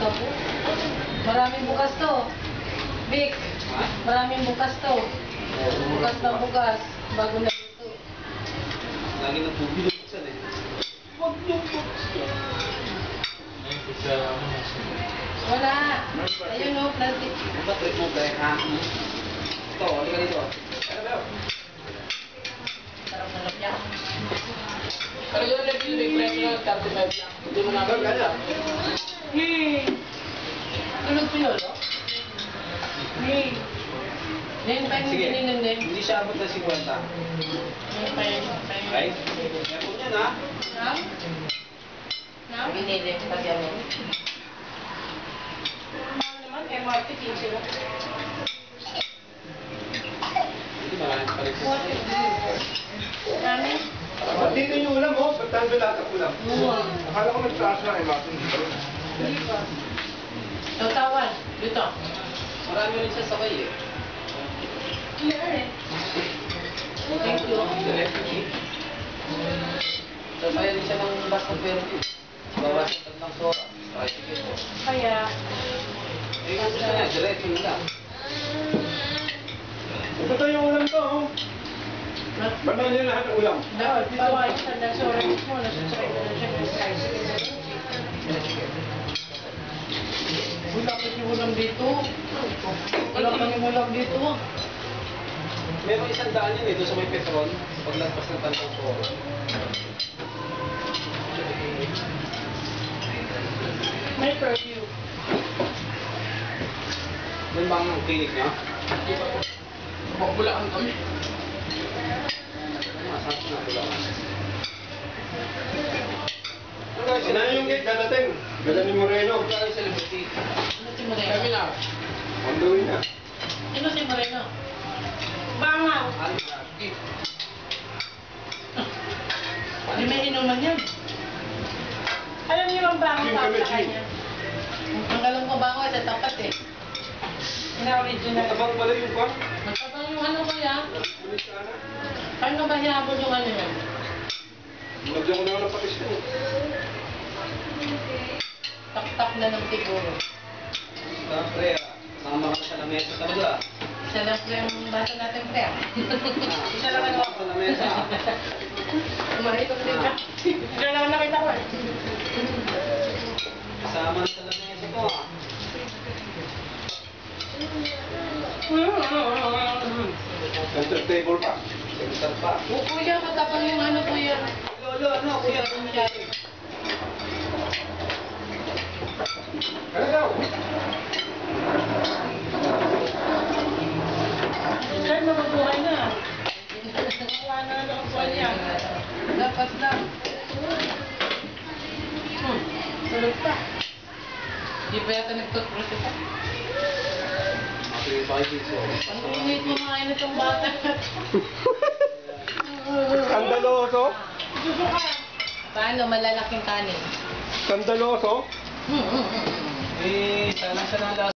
Sabo. Maraming bukas to. Vic, maraming bukas to. Bukas na bukas. Bago na ito. Lagi nagbubilog siya eh. Huwag yung buksan. Wala. Ayun o, plastic. Ano ba trip mo, Bre? Ha? Ito, ano ka dito? Ano ba? Sarap na lapya. Pero yun lang yung refresh na 35 lang. Hindi mo namin Ganda. Tulog po yun, no? Ngayon pa yung Sige. hinihinan din. Hindi siya abot na 50. Ngayon pa yung... Right? Kaya po niyan ha? Nam? Nam? Binili. Pati ano. Ano naman, MRT 15 lang. Hindi maraming palit sa Namin? Dito yung ulam, oh. Ba't tayo lahat ulam? Oo. Akala ko nagtaas na kay Martin. Hindi pa. Tawtawan. Dito. Marami rin siya sabay eh. Thank you. Sabay rin siya ng bus ng Perdi. Bawas ng ng Sora. Tricycle. Kaya, Eh, kasi siya na, diretso nila. Ito yung ulam to, oh. Ba't tayo lahat ng ulam? dapat bawa yung sa dasura mismo. Nasusakay na lang siya ng tricycle. Wala pa yung ulam dito. Wala pa yung ulam dito. Meron 100 yan eh, doon sa may petrol. Paglagpas ng Tantang Sora. May perfume. Doon ba ang clinic niya? Bulaan kami. Masarap na wala. Sina yung gate dadating? Ganda ni Moreno. Kaya yung celebrity. Ano si Kami Moreno? na. On the way na. Sino si Moreno? Bangaw. Ano na? Hindi may inuman yan. Alam niyo bang bangaw Jim pa kami, sa kanya? Ang galong ko ba ako sa tapat eh. Na original. Tabang pala yung pan. Magpapang yung ano kaya? Ulit ka na. Paano ba hinabol yung ano yan? Lagyan ko na ng patis ko. Tak-tak na ng siguro. Siyempre, sama ka sa lamesa talaga. Isa lang po yung bata natin pre. Isa lang ako sa lamesa. Kumahin ko din ka. Diyan lang nakita ko eh. Kasama na sa lamesa ko ah. Center table pa. Center pa. Kuya, matapang yung ano kuya. Lolo, ano, kuya, ano niya? Ano daw? Diyan mabubuhay na. Wala na ang buwan yan. Dapat lang. Tulog pa. Di pa yata nagtutbrush pa. Sige, bakit dito? Ang init mo mga itong bata. Skandaloso? Paano malalaking kanin? Skandaloso? Eh, sana siya na